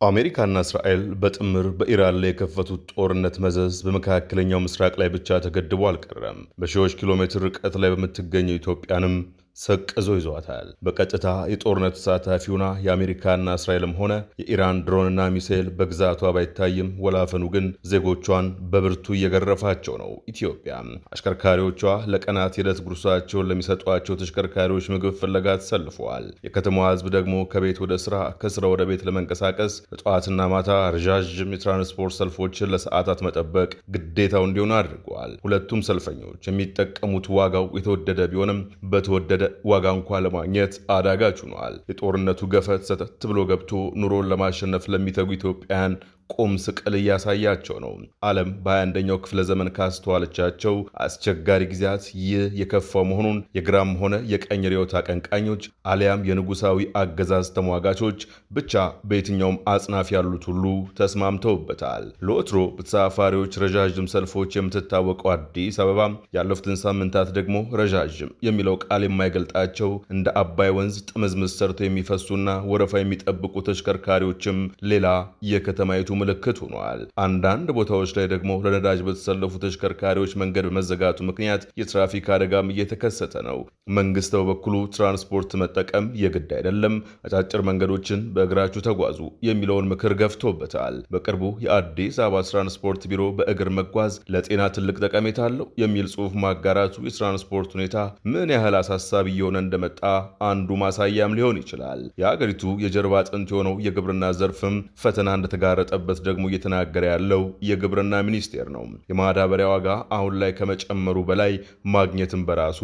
አሜሪካና እስራኤል በጥምር በኢራን ላይ የከፈቱት ጦርነት መዘዝ በመካከለኛው ምስራቅ ላይ ብቻ ተገድቦ አልቀረም። በሺዎች ኪሎ ሜትር ርቀት ላይ በምትገኘው ኢትዮጵያንም ሰቅዞ ይዟታል። በቀጥታ የጦርነት ተሳታፊ ሆና የአሜሪካና እስራኤልም ሆነ የኢራን ድሮንና ሚሳኤል በግዛቷ ባይታይም ወላፈኑ ግን ዜጎቿን በብርቱ እየገረፋቸው ነው። ኢትዮጵያ አሽከርካሪዎቿ ለቀናት የዕለት ጉርሳቸውን ለሚሰጧቸው ተሽከርካሪዎች ምግብ ፍለጋ ተሰልፈዋል። የከተማዋ ሕዝብ ደግሞ ከቤት ወደ ስራ፣ ከስራ ወደ ቤት ለመንቀሳቀስ በጠዋትና ማታ ረዣዥም የትራንስፖርት ሰልፎችን ለሰዓታት መጠበቅ ግዴታው እንዲሆን አድርገዋል። ሁለቱም ሰልፈኞች የሚጠቀሙት ዋጋው የተወደደ ቢሆንም በተወደደ ዋጋ እንኳ ለማግኘት አዳጋች ሆኗል። የጦርነቱ ገፈት ሰተት ብሎ ገብቶ ኑሮን ለማሸነፍ ለሚተጉ ኢትዮጵያውያን ቁም ስቅል እያሳያቸው ነው። ዓለም በ21ኛው ክፍለ ዘመን ካስተዋለቻቸው አስቸጋሪ ጊዜያት ይህ የከፋው መሆኑን የግራም ሆነ የቀኝ ርዕዮት አቀንቃኞች አሊያም የንጉሳዊ አገዛዝ ተሟጋቾች ብቻ በየትኛውም አጽናፍ ያሉት ሁሉ ተስማምተውበታል። ለወትሮ በተሳፋሪዎች ረዣዥም ሰልፎች የምትታወቀው አዲስ አበባ ያለፉትን ሳምንታት ደግሞ ረዣዥም የሚለው ቃል የማይገልጣቸው እንደ አባይ ወንዝ ጥምዝምዝ ሰርተው የሚፈሱና ወረፋ የሚጠብቁ ተሽከርካሪዎችም ሌላ የከተማይቱ ምልክት ሆኗል። አንዳንድ ቦታዎች ላይ ደግሞ ለነዳጅ በተሰለፉ ተሽከርካሪዎች መንገድ በመዘጋቱ ምክንያት የትራፊክ አደጋም እየተከሰተ ነው። መንግስት በበኩሉ ትራንስፖርት መጠቀም የግድ አይደለም፣ አጫጭር መንገዶችን በእግራችሁ ተጓዙ የሚለውን ምክር ገፍቶበታል። በቅርቡ የአዲስ አበባ ትራንስፖርት ቢሮ በእግር መጓዝ ለጤና ትልቅ ጠቀሜታ አለው የሚል ጽሑፍ ማጋራቱ የትራንስፖርት ሁኔታ ምን ያህል አሳሳቢ እየሆነ እንደመጣ አንዱ ማሳያም ሊሆን ይችላል። የአገሪቱ የጀርባ አጥንት የሆነው የግብርና ዘርፍም ፈተና እንደተጋረጠ በት ደግሞ እየተናገረ ያለው የግብርና ሚኒስቴር ነው። የማዳበሪያ ዋጋ አሁን ላይ ከመጨመሩ በላይ ማግኘትም በራሱ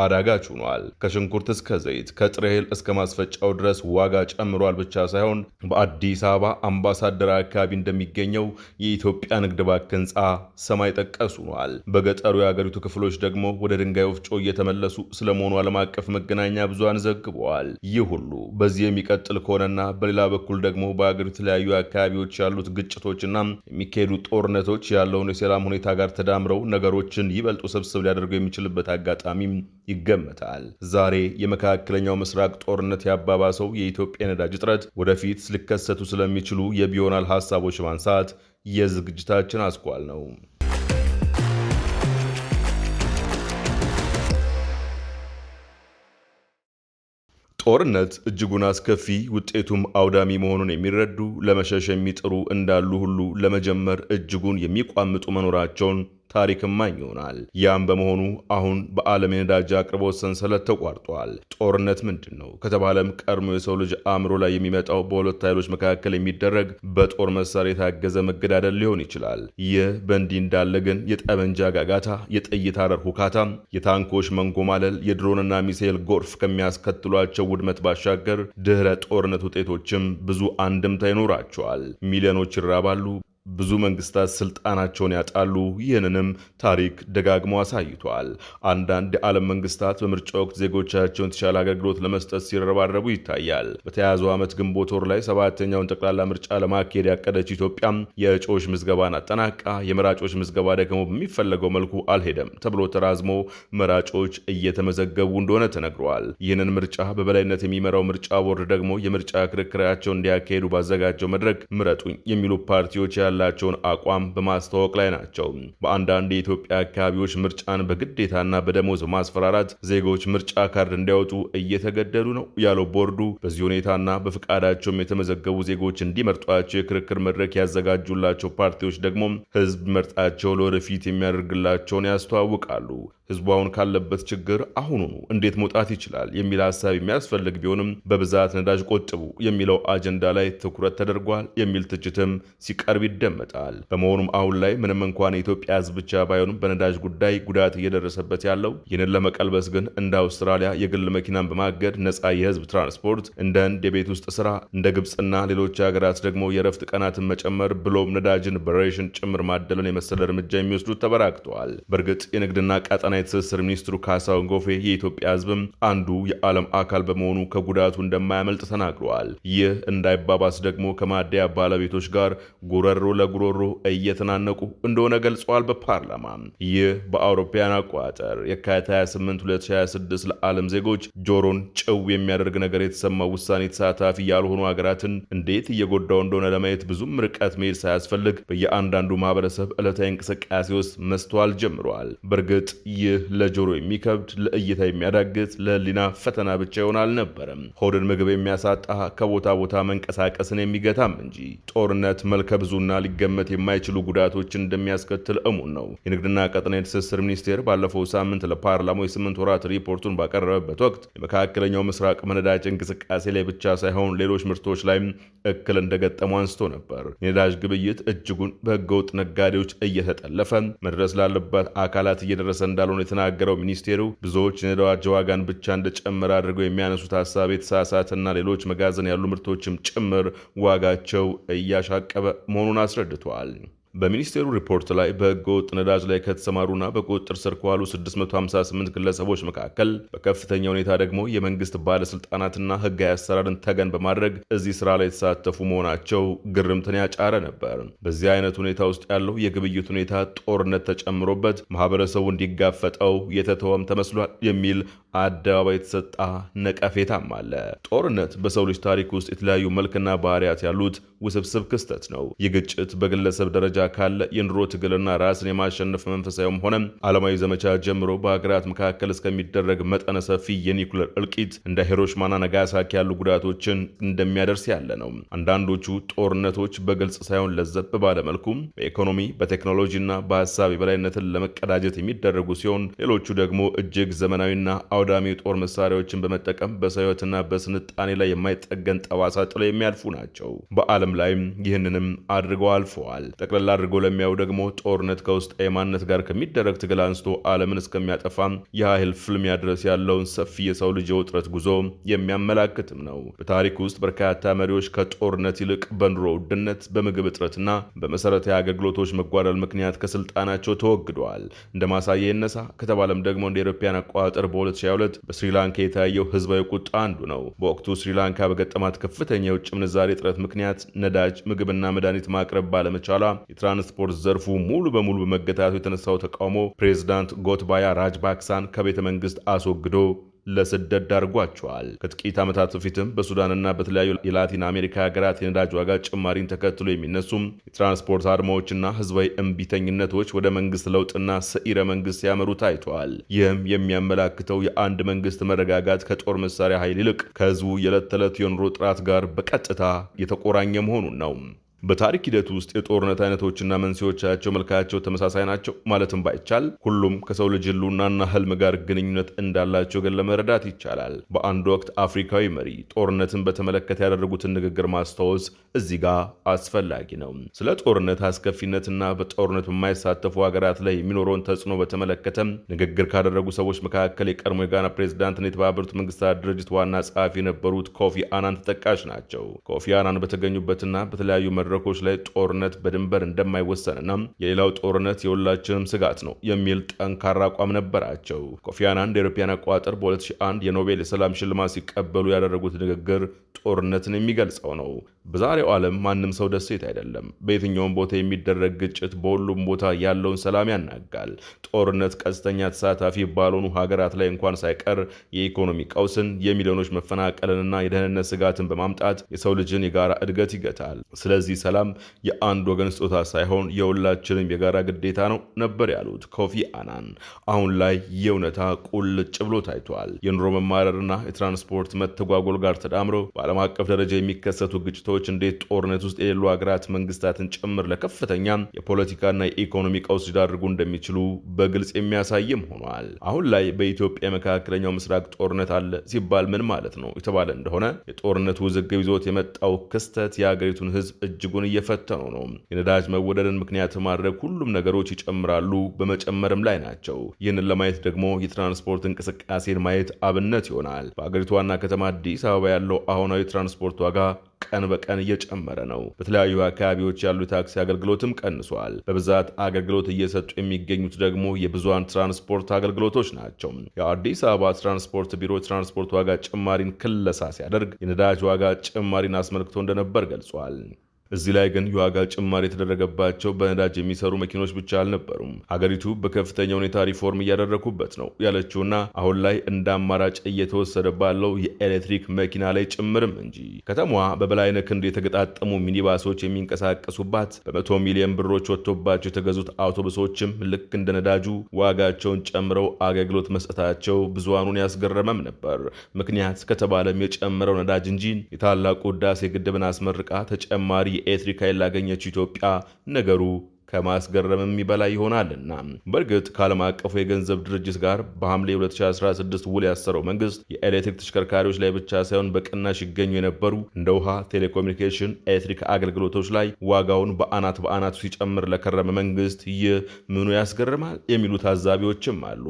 አዳጋች ሆኗል። ከሽንኩርት እስከ ዘይት፣ ከጥሬ እህል እስከ ማስፈጫው ድረስ ዋጋ ጨምሯል ብቻ ሳይሆን በአዲስ አበባ አምባሳደር አካባቢ እንደሚገኘው የኢትዮጵያ ንግድ ባንክ ህንፃ ሰማይ ጠቀስ ሆኗል። በገጠሩ የአገሪቱ ክፍሎች ደግሞ ወደ ድንጋይ ወፍጮ እየተመለሱ ስለመሆኑ ዓለም አቀፍ መገናኛ ብዙሃን ዘግበዋል። ይህ ሁሉ በዚህ የሚቀጥል ከሆነና በሌላ በኩል ደግሞ በአገሪቱ የተለያዩ አካባቢዎች ያሉት ግጭቶችና የሚካሄዱ ጦርነቶች ያለውን የሰላም ሁኔታ ጋር ተዳምረው ነገሮችን ይበልጡ ስብስብ ሊያደርገው የሚችልበት አጋጣሚም ይገመታል። ዛሬ የመካከለኛው ምስራቅ ጦርነት ያባባሰው የኢትዮጵያ ነዳጅ እጥረት ወደፊት ሊከሰቱ ስለሚችሉ የቢሆናል ሐሳቦች ማንሳት የዝግጅታችን አስኳል ነው። ጦርነት እጅጉን አስከፊ ውጤቱም አውዳሚ መሆኑን የሚረዱ ለመሸሽ የሚጥሩ እንዳሉ ሁሉ ለመጀመር እጅጉን የሚቋምጡ መኖራቸውን ታሪክም ማኝ ይሆናል። ያም በመሆኑ አሁን በዓለም የነዳጅ አቅርቦት ሰንሰለት ተቋርጧል። ጦርነት ምንድን ነው ከተባለም ቀድሞ የሰው ልጅ አእምሮ ላይ የሚመጣው በሁለት ኃይሎች መካከል የሚደረግ በጦር መሳሪያ የታገዘ መገዳደል ሊሆን ይችላል። ይህ በእንዲህ እንዳለ ግን የጠመንጃ ጋጋታ፣ የጥይት አረር ሁካታ፣ የታንኮች መንጎማለል፣ የድሮንና ሚሳኤል ጎርፍ ከሚያስከትሏቸው ውድመት ባሻገር ድህረ ጦርነት ውጤቶችም ብዙ አንድምታ ይኖራቸዋል። ሚሊዮኖች ይራባሉ። ብዙ መንግስታት ስልጣናቸውን ያጣሉ። ይህንንም ታሪክ ደጋግሞ አሳይቷል። አንዳንድ የዓለም መንግስታት በምርጫ ወቅት ዜጎቻቸውን የተሻለ አገልግሎት ለመስጠት ሲረባረቡ ይታያል። በተያያዘው ዓመት ግንቦት ወር ላይ 7ኛውን ጠቅላላ ምርጫ ለማካሄድ ያቀደች ኢትዮጵያ የእጩዎች ምዝገባን አጠናቃ የመራጮች ምዝገባ ደግሞ በሚፈለገው መልኩ አልሄደም ተብሎ ተራዝሞ መራጮች እየተመዘገቡ እንደሆነ ተነግሯል። ይህንን ምርጫ በበላይነት የሚመራው ምርጫ ቦርድ ደግሞ የምርጫ ክርክራቸውን እንዲያካሄዱ ባዘጋጀው መድረክ ምረጡኝ የሚሉ ፓርቲዎች ያላቸውን አቋም በማስተዋወቅ ላይ ናቸው። በአንዳንድ የኢትዮጵያ አካባቢዎች ምርጫን በግዴታና በደሞዝ ማስፈራራት ዜጎች ምርጫ ካርድ እንዲያወጡ እየተገደዱ ነው ያለው ቦርዱ በዚህ ሁኔታና በፍቃዳቸውም የተመዘገቡ ዜጎች እንዲመርጧቸው የክርክር መድረክ ያዘጋጁላቸው ፓርቲዎች ደግሞ ህዝብ መርጣቸው ለወደፊት የሚያደርግላቸውን ያስተዋውቃሉ። ህዝቡ አሁን ካለበት ችግር አሁኑኑ እንዴት መውጣት ይችላል የሚል ሀሳብ የሚያስፈልግ ቢሆንም በብዛት ነዳጅ ቆጥቡ የሚለው አጀንዳ ላይ ትኩረት ተደርጓል የሚል ትችትም ሲቀርብ ይደመጣል። በመሆኑም አሁን ላይ ምንም እንኳን የኢትዮጵያ ህዝብ ብቻ ባይሆንም በነዳጅ ጉዳይ ጉዳት እየደረሰበት ያለው ይህንን ለመቀልበስ ግን እንደ አውስትራሊያ የግል መኪናን በማገድ ነፃ የህዝብ ትራንስፖርት፣ እንደ ህንድ የቤት ውስጥ ስራ፣ እንደ ግብፅና ሌሎች ሀገራት ደግሞ የረፍት ቀናትን መጨመር ብሎም ነዳጅን በሬሽን ጭምር ማደልን የመሰለ እርምጃ የሚወስዱት ተበራክተዋል። በእርግጥ የንግድና ቀጠና ቀጠናዊ ትስስር ሚኒስትሩ ካሳሁን ጎፌ የኢትዮጵያ ሕዝብም አንዱ የዓለም አካል በመሆኑ ከጉዳቱ እንደማያመልጥ ተናግረዋል። ይህ እንዳይባባስ ደግሞ ከማደያ ባለቤቶች ጋር ጉረሮ ለጉሮሮ እየተናነቁ እንደሆነ ገልጸዋል። በፓርላማ ይህ በአውሮፓውያን አቆጣጠር የካቲት 28 2026 ለዓለም ዜጎች ጆሮን ጭው የሚያደርግ ነገር የተሰማው ውሳኔ ተሳታፊ ያልሆኑ ሀገራትን እንዴት እየጎዳው እንደሆነ ለማየት ብዙም ርቀት መሄድ ሳያስፈልግ በየአንዳንዱ ማህበረሰብ ዕለታዊ እንቅስቃሴ ውስጥ መስተዋል ጀምረዋል። በእርግጥ ይህ ለጆሮ የሚከብድ ለእይታ የሚያዳግት ለህሊና ፈተና ብቻ ይሆን አልነበረም። ሆድን ምግብ የሚያሳጣ ከቦታ ቦታ መንቀሳቀስን የሚገታም እንጂ ጦርነት መልከ ብዙና ሊገመት የማይችሉ ጉዳቶችን እንደሚያስከትል እሙን ነው። የንግድና ቀጠናዊ ትስስር ሚኒስቴር ባለፈው ሳምንት ለፓርላማው የ8 ወራት ሪፖርቱን ባቀረበበት ወቅት የመካከለኛው ምስራቅ በነዳጅ እንቅስቃሴ ላይ ብቻ ሳይሆን ሌሎች ምርቶች ላይም እክል እንደገጠሙ አንስቶ ነበር። የነዳጅ ግብይት እጅጉን በህገወጥ ነጋዴዎች እየተጠለፈ መድረስ ላለበት አካላት እየደረሰ እንዳልሆነ የተናገረው ሚኒስቴሩ ብዙዎች የነዳጅ ዋጋን ብቻ እንደጨመረ አድርገው የሚያነሱት ሀሳብ የተሳሳተና ሌሎች መጋዘን ያሉ ምርቶችም ጭምር ዋጋቸው እያሻቀበ መሆኑን አስረድተዋል። በሚኒስቴሩ ሪፖርት ላይ በህገወጥ ነዳጅ ላይ ከተሰማሩና በቁጥጥር ስር ከዋሉ 658 ግለሰቦች መካከል በከፍተኛ ሁኔታ ደግሞ የመንግስት ባለስልጣናትና ህጋዊ አሰራርን ተገን በማድረግ እዚህ ስራ ላይ የተሳተፉ መሆናቸው ግርምትን ያጫረ ነበር። በዚህ አይነት ሁኔታ ውስጥ ያለው የግብይት ሁኔታ ጦርነት ተጨምሮበት ማህበረሰቡ እንዲጋፈጠው የተተወም ተመስሏል የሚል አደባባይ የተሰጣ ነቀፌታም አለ። ጦርነት በሰው ልጅ ታሪክ ውስጥ የተለያዩ መልክና ባህሪያት ያሉት ውስብስብ ክስተት ነው። ይህ ግጭት በግለሰብ ደረጃ ካለ የኑሮ ትግልና ራስን የማሸነፍ መንፈሳዊም ሆነ ዓለማዊ ዘመቻ ጀምሮ በሀገራት መካከል እስከሚደረግ መጠነ ሰፊ የኒውክሌር እልቂት እንደ ሂሮሺማና ነጋሳኪ ያሉ ጉዳቶችን እንደሚያደርስ ያለ ነው። አንዳንዶቹ ጦርነቶች በግልጽ ሳይሆን ለዘብ ባለ መልኩ በኢኮኖሚ በቴክኖሎጂና በሀሳብ የበላይነትን ለመቀዳጀት የሚደረጉ ሲሆን፣ ሌሎቹ ደግሞ እጅግ ዘመናዊና አውዳሚ የጦር መሳሪያዎችን በመጠቀም በሰው ሕይወትና በስልጣኔ ላይ የማይጠገን ጠባሳ ጥለው የሚያልፉ ናቸው። በዓለም ላይም ይህንንም አድርገው አልፈዋል። ጠቅላላ አድርገው ለሚያዩ ደግሞ ጦርነት ከውስጣዊ ማንነት ጋር ከሚደረግ ትግል አንስቶ ዓለምን እስከሚያጠፋ የኃይል ፍልሚያ ድረስ ያለውን ሰፊ የሰው ልጅ የውጥረት ጉዞ የሚያመላክትም ነው። በታሪክ ውስጥ በርካታ መሪዎች ከጦርነት ይልቅ በኑሮ ውድነት፣ በምግብ እጥረትና በመሰረታዊ አገልግሎቶች መጓደል ምክንያት ከስልጣናቸው ተወግደዋል። እንደ ማሳያ ይነሳ ከተባለም ደግሞ እንደ አውሮፓውያን አቆጣጠር በ2022 በስሪላንካ የታየው ህዝባዊ ቁጣ አንዱ ነው። በወቅቱ ስሪላንካ በገጠማት ከፍተኛ የውጭ ምንዛሬ እጥረት ምክንያት ነዳጅ፣ ምግብና መድኃኒት ማቅረብ ባለመቻሏ የትራንስፖርት ዘርፉ ሙሉ በሙሉ በመገታቱ የተነሳው ተቃውሞ ፕሬዝዳንት ጎታባያ ራጃፓክሳን ከቤተ መንግስት አስወግዶ ለስደት ዳርጓቸዋል። ከጥቂት ዓመታት በፊትም በሱዳንና በተለያዩ የላቲን አሜሪካ ሀገራት የነዳጅ ዋጋ ጭማሪን ተከትሎ የሚነሱም የትራንስፖርት አድማዎችና ህዝባዊ እምቢተኝነቶች ወደ መንግስት ለውጥና ስዒረ መንግስት ሲያመሩ ታይተዋል። ይህም የሚያመላክተው የአንድ መንግስት መረጋጋት ከጦር መሳሪያ ኃይል ይልቅ ከህዝቡ የዕለት ተዕለት የኑሮ ጥራት ጋር በቀጥታ የተቆራኘ መሆኑን ነው። በታሪክ ሂደት ውስጥ የጦርነት አይነቶችና መንስኤዎቻቸው መልካቸው ተመሳሳይ ናቸው ማለትም ባይቻል ሁሉም ከሰው ልጅ ህልውናና ህልም ጋር ግንኙነት እንዳላቸው ግን ለመረዳት ይቻላል። በአንድ ወቅት አፍሪካዊ መሪ ጦርነትን በተመለከተ ያደረጉትን ንግግር ማስታወስ እዚህ ጋር አስፈላጊ ነው። ስለ ጦርነት አስከፊነትና በጦርነት በማይሳተፉ ሀገራት ላይ የሚኖረውን ተጽዕኖ በተመለከተ ንግግር ካደረጉ ሰዎች መካከል የቀድሞ የጋና ፕሬዝዳንትና የተባበሩት መንግስታት ድርጅት ዋና ጸሐፊ የነበሩት ኮፊ አናን ተጠቃሽ ናቸው። ኮፊ አናን በተገኙበትና በተለያዩ መድረኮች ላይ ጦርነት በድንበር እንደማይወሰንና የሌላው ጦርነት የሁላችንም ስጋት ነው የሚል ጠንካራ አቋም ነበራቸው። ኮፊ አናን እንደ አውሮፓውያን አቆጣጠር በ2001 የኖቤል የሰላም ሽልማት ሲቀበሉ ያደረጉት ንግግር ጦርነትን የሚገልጸው ነው። በዛሬው ዓለም ማንም ሰው ደሴት አይደለም። በየትኛውም ቦታ የሚደረግ ግጭት በሁሉም ቦታ ያለውን ሰላም ያናጋል። ጦርነት ቀጥተኛ ተሳታፊ ባልሆኑ ሀገራት ላይ እንኳን ሳይቀር የኢኮኖሚ ቀውስን፣ የሚሊዮኖች መፈናቀልንና የደህንነት ስጋትን በማምጣት የሰው ልጅን የጋራ እድገት ይገታል። ስለዚህ ሰላም የአንድ ወገን ስጦታ ሳይሆን የሁላችንም የጋራ ግዴታ ነው ነበር ያሉት ኮፊ አናን። አሁን ላይ የእውነታ ቁልጭ ብሎ ታይቷል። የኑሮ መማረርና የትራንስፖርት መተጓጎል ጋር ተዳምሮ በዓለም አቀፍ ደረጃ የሚከሰቱ ግጭቶች እንዴት ጦርነት ውስጥ የሌሉ ሀገራት መንግስታትን ጭምር ለከፍተኛ የፖለቲካና የኢኮኖሚ ቀውስ ሊዳርጉ እንደሚችሉ በግልጽ የሚያሳይም ሆኗል። አሁን ላይ በኢትዮጵያ መካከለኛው ምስራቅ ጦርነት አለ ሲባል ምን ማለት ነው የተባለ እንደሆነ የጦርነቱ ውዝግብ ይዞት የመጣው ክስተት የሀገሪቱን ህዝብ እጅጉን እየፈተነው ነው። የነዳጅ መወደድን ምክንያት ማድረግ ሁሉም ነገሮች ይጨምራሉ፣ በመጨመርም ላይ ናቸው። ይህንን ለማየት ደግሞ የትራንስፖርት እንቅስቃሴን ማየት አብነት ይሆናል። በሀገሪቱ ዋና ከተማ አዲስ አበባ ያለው አሁናዊ ትራንስፖርት ዋጋ ቀን በቀን እየጨመረ ነው። በተለያዩ አካባቢዎች ያሉ የታክሲ አገልግሎትም ቀንሷል። በብዛት አገልግሎት እየሰጡ የሚገኙት ደግሞ የብዙሃን ትራንስፖርት አገልግሎቶች ናቸው። የአዲስ አበባ ትራንስፖርት ቢሮ ትራንስፖርት ዋጋ ጭማሪን ክለሳ ሲያደርግ የነዳጅ ዋጋ ጭማሪን አስመልክቶ እንደነበር ገልጿል። እዚህ ላይ ግን የዋጋ ጭማሪ የተደረገባቸው በነዳጅ የሚሰሩ መኪኖች ብቻ አልነበሩም። ሀገሪቱ በከፍተኛ ሁኔታ ሪፎርም እያደረኩበት ነው ያለችውና አሁን ላይ እንደ አማራጭ እየተወሰደ ባለው የኤሌክትሪክ መኪና ላይ ጭምርም እንጂ። ከተማዋ በበላይነህ ክንድ የተገጣጠሙ ሚኒባሶች የሚንቀሳቀሱባት በ100 ሚሊዮን ብሮች ወጥቶባቸው የተገዙት አውቶቡሶችም ልክ እንደ ነዳጁ ዋጋቸውን ጨምረው አገልግሎት መስጠታቸው ብዙሃኑን ያስገረመም ነበር። ምክንያት ከተባለም የጨመረው ነዳጅ እንጂ የታላቁ ህዳሴ ግድብን አስመርቃ ተጨማሪ የኤሌክትሪክ ኃይል ላገኘችው ኢትዮጵያ ነገሩ ከማስገረም የሚበላ ይሆናልና። በእርግጥ ከዓለም አቀፉ የገንዘብ ድርጅት ጋር በሐምሌ 2016 ውል ያሰረው መንግስት የኤሌክትሪክ ተሽከርካሪዎች ላይ ብቻ ሳይሆን በቅናሽ ይገኙ የነበሩ እንደ ውሃ፣ ቴሌኮሙኒኬሽን፣ ኤሌክትሪክ አገልግሎቶች ላይ ዋጋውን በአናቱ ሲጨምር ለከረመ መንግስት ይህ ምኑ ያስገርማል የሚሉ ታዛቢዎችም አሉ።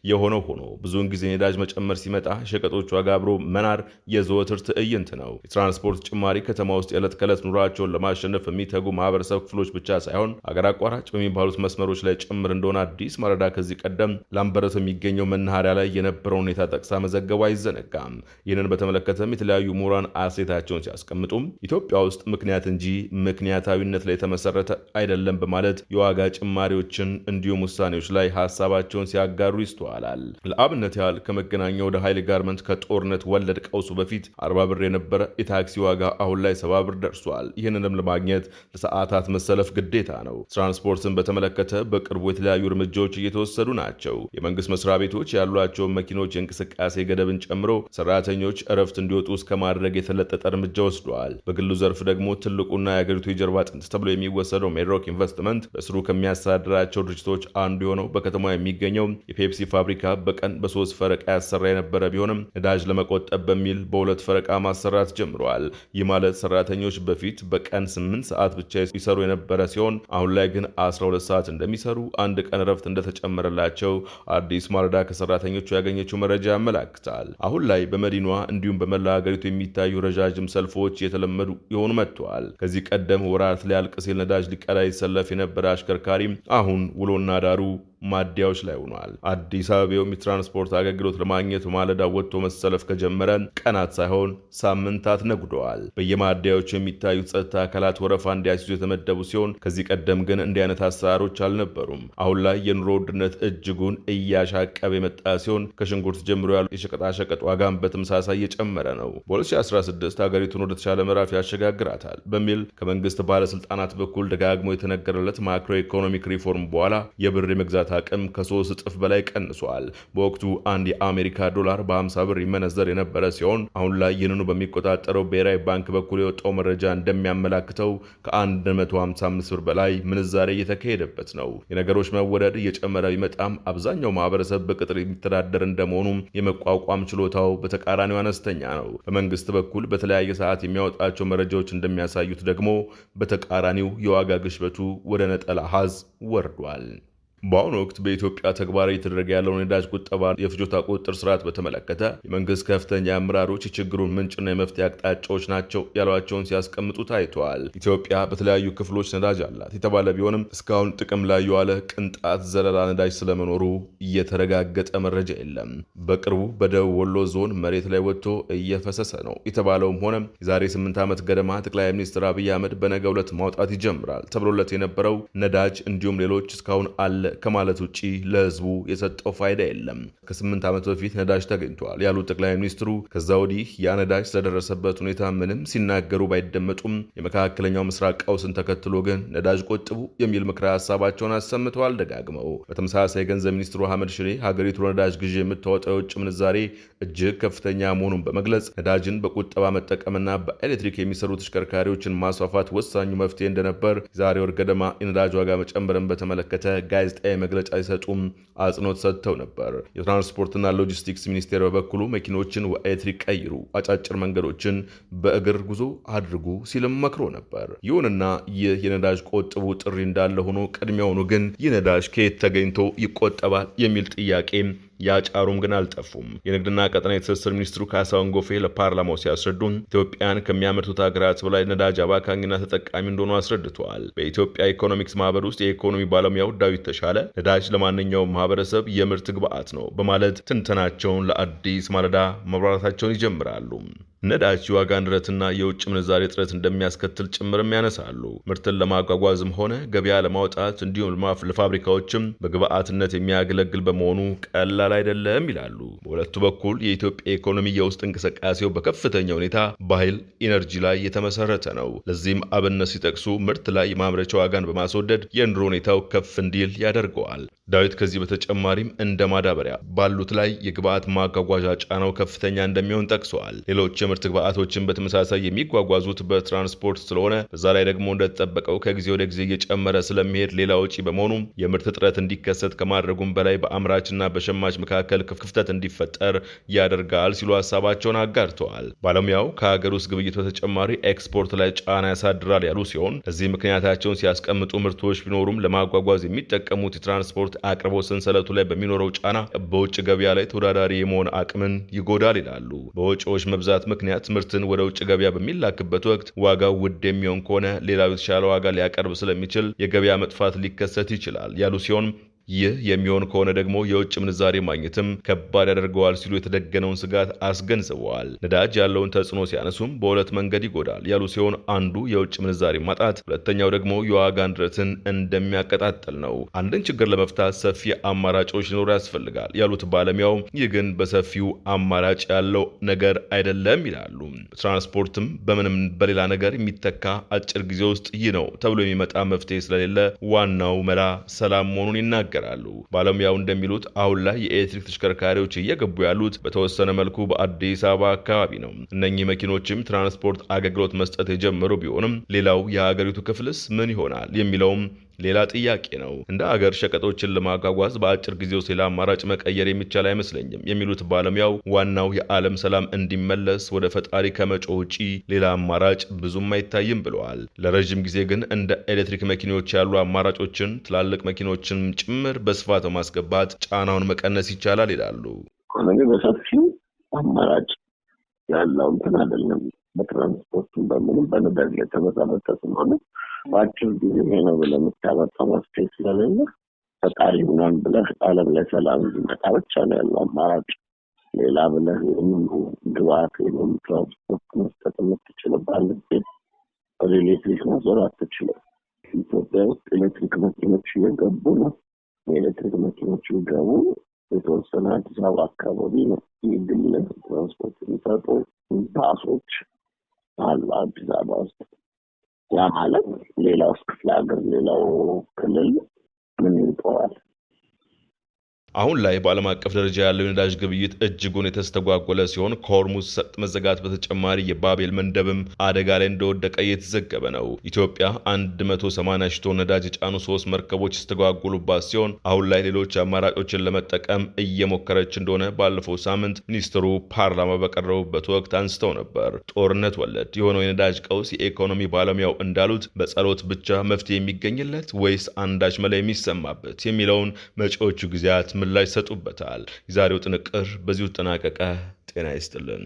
የሆነው ሆኖ ብዙውን ጊዜ ነዳጅ መጨመር ሲመጣ ሸቀጦች ዋጋ አብሮ መናር የዘወትር ትዕይንት ነው። የትራንስፖርት ጭማሪ ከተማ ውስጥ የዕለት ከዕለት ኑሯቸውን ለማሸነፍ የሚተጉ ማህበረሰብ ክፍሎች ብቻ ሳይሆን አቋራጭ በሚባሉት መስመሮች ላይ ጭምር እንደሆነ አዲስ ማለዳ ከዚህ ቀደም ላምበረት የሚገኘው መናኸሪያ ላይ የነበረውን ሁኔታ ጠቅሳ መዘገቡ አይዘነጋም። ይህንን በተመለከተም የተለያዩ ምሁራን አስተያየታቸውን ሲያስቀምጡም ኢትዮጵያ ውስጥ ምክንያት እንጂ ምክንያታዊነት ላይ የተመሰረተ አይደለም በማለት የዋጋ ጭማሪዎችን እንዲሁም ውሳኔዎች ላይ ሀሳባቸውን ሲያጋሩ ይስተዋላል። ለአብነት ያህል ከመገናኛ ወደ ኃይሌ ጋርመንት ከጦርነት ወለድ ቀውሱ በፊት 40 ብር የነበረ የታክሲ ዋጋ አሁን ላይ 70 ብር ደርሷል። ይህንንም ለማግኘት ለሰዓታት መሰለፍ ግዴታ ነው። ትራንስፖርትን በተመለከተ በቅርቡ የተለያዩ እርምጃዎች እየተወሰዱ ናቸው። የመንግስት መስሪያ ቤቶች ያሏቸውን መኪኖች የእንቅስቃሴ ገደብን ጨምሮ ሰራተኞች እረፍት እንዲወጡ እስከ ማድረግ የተለጠጠ እርምጃ ወስደዋል። በግሉ ዘርፍ ደግሞ ትልቁና የአገሪቱ የጀርባ አጥንት ተብሎ የሚወሰደው ሜድሮክ ኢንቨስትመንት በስሩ ከሚያስተዳድራቸው ድርጅቶች አንዱ የሆነው በከተማ የሚገኘው የፔፕሲ ፋብሪካ በቀን በ3 ፈረቃ ያሰራ የነበረ ቢሆንም ነዳጅ ለመቆጠብ በሚል በ2 ፈረቃ ማሰራት ጀምረዋል። ይህ ማለት ሰራተኞች በፊት በቀን 8 ሰዓት ብቻ ይሰሩ የነበረ ሲሆን አሁን ላይ ግን 12 ሰዓት እንደሚሰሩ፣ አንድ ቀን ረፍት እንደተጨመረላቸው አዲስ ማለዳ ከሰራተኞቹ ያገኘችው መረጃ ያመላክታል። አሁን ላይ በመዲናዋ እንዲሁም በመላ ሀገሪቱ የሚታዩ ረጃጅም ሰልፎች የተለመዱ የሆኑ መጥተዋል። ከዚህ ቀደም ወራት ሊያልቅ ሲል ነዳጅ ሊቀዳ ይሰለፍ የነበረ አሽከርካሪም አሁን ውሎና ዳሩ ማደያዎች ላይ ሆኗል። አዲስ አበባው የትራንስፖርት አገልግሎት ለማግኘት ማለዳ ወጥቶ መሰለፍ ከጀመረ ቀናት ሳይሆን ሳምንታት ነጉደዋል። በየማደያዎቹ የሚታዩት ጸጥታ አካላት ወረፋ እንዲያስይዙ የተመደቡ ሲሆን ከዚህ ቀደም ግን እንዲህ አይነት አሰራሮች አልነበሩም። አሁን ላይ የኑሮ ውድነት እጅጉን እያሻቀበ የመጣ ሲሆን ከሽንኩርት ጀምሮ ያሉ የሸቀጣሸቀጥ ዋጋም በተመሳሳይ እየጨመረ ነው። በ2016 ሀገሪቱን ወደ ተሻለ ምዕራፍ ያሸጋግራታል በሚል ከመንግስት ባለስልጣናት በኩል ደጋግሞ የተነገረለት ማክሮ ኢኮኖሚክ ሪፎርም በኋላ የብር የመግዛት አቅም ከ3 እጥፍ በላይ ቀንሷል። በወቅቱ አንድ የአሜሪካ ዶላር በ50 ብር ይመነዘር የነበረ ሲሆን አሁን ላይ ይህንኑ በሚቆጣጠረው ብሔራዊ ባንክ በኩል የወጣው መረጃ እንደሚያመላክተው ከ155 ብር በላይ ምንዛሬ እየተካሄደበት ነው። የነገሮች መወደድ እየጨመረ ቢመጣም አብዛኛው ማህበረሰብ በቅጥር የሚተዳደር እንደመሆኑ የመቋቋም ችሎታው በተቃራኒው አነስተኛ ነው። በመንግስት በኩል በተለያየ ሰዓት የሚያወጣቸው መረጃዎች እንደሚያሳዩት ደግሞ በተቃራኒው የዋጋ ግሽበቱ ወደ ነጠላ አሃዝ ወርዷል። በአሁኑ ወቅት በኢትዮጵያ ተግባራዊ የተደረገ ያለውን የነዳጅ ቁጠባ የፍጆታ ቁጥጥር ስርዓት በተመለከተ የመንግስት ከፍተኛ አመራሮች የችግሩን ምንጭና የመፍትሄ አቅጣጫዎች ናቸው ያሏቸውን ሲያስቀምጡ ታይተዋል። ኢትዮጵያ በተለያዩ ክፍሎች ነዳጅ አላት የተባለ ቢሆንም እስካሁን ጥቅም ላይ የዋለ ቅንጣት ዘለላ ነዳጅ ስለመኖሩ እየተረጋገጠ መረጃ የለም። በቅርቡ በደቡብ ወሎ ዞን መሬት ላይ ወጥቶ እየፈሰሰ ነው የተባለውም ሆነ የዛሬ 8 ዓመት ገደማ ጠቅላይ ሚኒስትር አብይ አህመድ በነገው ዕለት ማውጣት ይጀምራል ተብሎለት የነበረው ነዳጅ እንዲሁም ሌሎች እስካሁን አለ ከማለት ውጪ ለህዝቡ የሰጠው ፋይዳ የለም። ከ8 ዓመት በፊት ነዳጅ ተገኝቷል ያሉት ጠቅላይ ሚኒስትሩ ከዛ ወዲህ ያ ነዳጅ ስለደረሰበት ሁኔታ ምንም ሲናገሩ ባይደመጡም የመካከለኛው ምስራቅ ቀውስን ተከትሎ ግን ነዳጅ ቆጥቡ የሚል ምክረ ሀሳባቸውን አሰምተዋል ደጋግመው። በተመሳሳይ የገንዘብ ሚኒስትሩ አህመድ ሽዴ ሀገሪቱ ነዳጅ ግዢ የምታወጣው የውጭ ምንዛሬ እጅግ ከፍተኛ መሆኑን በመግለጽ ነዳጅን በቁጠባ መጠቀምና በኤሌክትሪክ የሚሰሩ ተሽከርካሪዎችን ማስፋፋት ወሳኙ መፍትሄ እንደነበር የዛሬ ወር ገደማ የነዳጅ ዋጋ መጨመርን በተመለከተ ጋዜጣዊ መግለጫ ሲሰጡም አጽንኦት ሰጥተው ነበር። የትራንስፖርትና ሎጂስቲክስ ሚኒስቴር በበኩሉ መኪኖችን ኤሌክትሪክ ቀይሩ፣ አጫጭር መንገዶችን በእግር ጉዞ አድርጉ ሲልም መክሮ ነበር። ይሁንና ይህ የነዳጅ ቆጥቡ ጥሪ እንዳለ ሆኖ ቅድሚያውኑ ግን ይህ ነዳጅ ከየት ተገኝቶ ይቆጠባል የሚል ጥያቄ ያጫሩም ግን አልጠፉም። የንግድና ቀጠና የትስስር ሚኒስትሩ ካሳሁን ጎፌ ለፓርላማው ሲያስረዱን ኢትዮጵያን ከሚያመርቱት ሀገራት በላይ ነዳጅ አባካኝና ተጠቃሚ እንደሆኑ አስረድተዋል። በኢትዮጵያ ኢኮኖሚክስ ማህበር ውስጥ የኢኮኖሚ ባለሙያው ዳዊት ተሻለ ነዳጅ ለማንኛውም ማህበረሰብ የምርት ግብዓት ነው በማለት ትንተናቸውን ለአዲስ ማለዳ ማብራራታቸውን ይጀምራሉ። ነዳጅ የዋጋ ንረትና የውጭ ምንዛሬ እጥረት እንደሚያስከትል ጭምርም ያነሳሉ። ምርትን ለማጓጓዝም ሆነ ገበያ ለማውጣት እንዲሁም ለፋብሪካዎችም በግብዓትነት የሚያገለግል በመሆኑ ቀላል አይደለም ይላሉ። በሁለቱ በኩል የኢትዮጵያ ኢኮኖሚ የውስጥ እንቅስቃሴው በከፍተኛ ሁኔታ በኃይል ኢነርጂ ላይ የተመሰረተ ነው። ለዚህም አብነት ሲጠቅሱ ምርት ላይ የማምረቻ ዋጋን በማስወደድ የኑሮ ሁኔታው ከፍ እንዲል ያደርገዋል። ዳዊት ከዚህ በተጨማሪም እንደ ማዳበሪያ ባሉት ላይ የግብዓት ማጓጓዣ ጫናው ከፍተኛ እንደሚሆን ጠቅሰዋል። ሌሎች የምርት ግብዓቶችን በተመሳሳይ የሚጓጓዙት በትራንስፖርት ስለሆነ በዛ ላይ ደግሞ እንደተጠበቀው ከጊዜ ወደ ጊዜ እየጨመረ ስለሚሄድ ሌላ ወጪ በመሆኑ የምርት እጥረት እንዲከሰት ከማድረጉም በላይ በአምራችና በሸማች መካከል ክፍተት እንዲፈጠር ያደርጋል ሲሉ ሀሳባቸውን አጋርተዋል። ባለሙያው ከሀገር ውስጥ ግብይት በተጨማሪ ኤክስፖርት ላይ ጫና ያሳድራል ያሉ ሲሆን ለዚህ ምክንያታቸውን ሲያስቀምጡ ምርቶች ቢኖሩም ለማጓጓዝ የሚጠቀሙት የትራንስፖርት አቅርቦት ሰንሰለቱ ላይ በሚኖረው ጫና በውጭ ገበያ ላይ ተወዳዳሪ የመሆን አቅምን ይጎዳል ይላሉ። በወጪዎች መብዛት ምክንያት ምርትን ወደ ውጭ ገበያ በሚላክበት ወቅት ዋጋው ውድ የሚሆን ከሆነ ሌላው የተሻለ ዋጋ ሊያቀርብ ስለሚችል የገበያ መጥፋት ሊከሰት ይችላል ያሉ ሲሆን ይህ የሚሆን ከሆነ ደግሞ የውጭ ምንዛሬ ማግኘትም ከባድ ያደርገዋል ሲሉ የተደገነውን ስጋት አስገንዝበዋል። ነዳጅ ያለውን ተጽዕኖ ሲያነሱም በሁለት መንገድ ይጎዳል ያሉ ሲሆን አንዱ የውጭ ምንዛሬ ማጣት፣ ሁለተኛው ደግሞ የዋጋ ንረትን እንደሚያቀጣጥል ነው። አንድን ችግር ለመፍታት ሰፊ አማራጮች ሊኖሩ ያስፈልጋል ያሉት ባለሙያው ይህ ግን በሰፊው አማራጭ ያለው ነገር አይደለም ይላሉ። ትራንስፖርትም በምንም በሌላ ነገር የሚተካ አጭር ጊዜ ውስጥ ይህ ነው ተብሎ የሚመጣ መፍትሄ ስለሌለ ዋናው መላ ሰላም መሆኑን ይናገራሉ። ባለሙያው እንደሚሉት አሁን ላይ የኤሌክትሪክ ተሽከርካሪዎች እየገቡ ያሉት በተወሰነ መልኩ በአዲስ አበባ አካባቢ ነው። እነኚህ መኪኖችም ትራንስፖርት አገልግሎት መስጠት የጀመሩ ቢሆንም ሌላው የሀገሪቱ ክፍልስ ምን ይሆናል የሚለውም ሌላ ጥያቄ ነው። እንደ አገር ሸቀጦችን ለማጓጓዝ በአጭር ጊዜ ውስጥ ሌላ አማራጭ መቀየር የሚቻል አይመስለኝም የሚሉት ባለሙያው ዋናው የዓለም ሰላም እንዲመለስ ወደ ፈጣሪ ከመጮህ ውጪ ሌላ አማራጭ ብዙም አይታይም ብለዋል። ለረጅም ጊዜ ግን እንደ ኤሌክትሪክ መኪኖች ያሉ አማራጮችን ትላልቅ መኪኖችን ጭምር በስፋት ማስገባት ጫናውን መቀነስ ይቻላል ይላሉ። በሰፊው አማራጭ ያለው እንትን አይደለም። በትራንስፖርቱም በምንም በነዳጅ ላይ ተመሰረተ ስለሆነ በአጭር ጊዜ ነው ብለህ የምታመጣው መፍትሄ ስለሌለ ፈጣሪ ምናምን ብለህ ዓለም ላይ ሰላም እንዲመጣ ብቻ ነው ያለው አማራጭ። ሌላ ብለህ የሙሉ ግብዓት የሙሉ ትራንስፖርት መስጠት የምትችልበት ጊዜ ወደ ኤሌክትሪክ ማዞር አትችልም። ኢትዮጵያ ውስጥ ኤሌክትሪክ መኪኖች እየገቡ ነው። የኤሌክትሪክ መኪኖች ሊገቡ የተወሰነ አዲስ አበባ አካባቢ ነው የግል ትራንስፖርት የሚሰጡ ባሶች አሉ አዲስ አበባ ውስጥ። ያ ማለት ሌላው ክፍለ ሀገር ሌላው ክልል ምን ይጠዋል? አሁን ላይ በዓለም አቀፍ ደረጃ ያለው የነዳጅ ግብይት እጅጉን የተስተጓጎለ ሲሆን ከሆርሙዝ ሰርጥ መዘጋት በተጨማሪ የባቤል መንደብም አደጋ ላይ እንደወደቀ እየተዘገበ ነው። ኢትዮጵያ 180 ሺህ ቶን ነዳጅ የጫኑ 3 መርከቦች የተስተጓጎሉባት ሲሆን አሁን ላይ ሌሎች አማራጮችን ለመጠቀም እየሞከረች እንደሆነ ባለፈው ሳምንት ሚኒስትሩ ፓርላማ በቀረቡበት ወቅት አንስተው ነበር። ጦርነት ወለድ የሆነው የነዳጅ ቀውስ የኢኮኖሚ ባለሙያው እንዳሉት በጸሎት ብቻ መፍትሄ የሚገኝለት ወይስ አንዳች መላ የሚሰማበት የሚለውን መጪዎቹ ጊዜያት ምላሽ ሰጡበታል። የዛሬው ጥንቅር በዚሁ ተጠናቀቀ። ጤና ይስጥልን።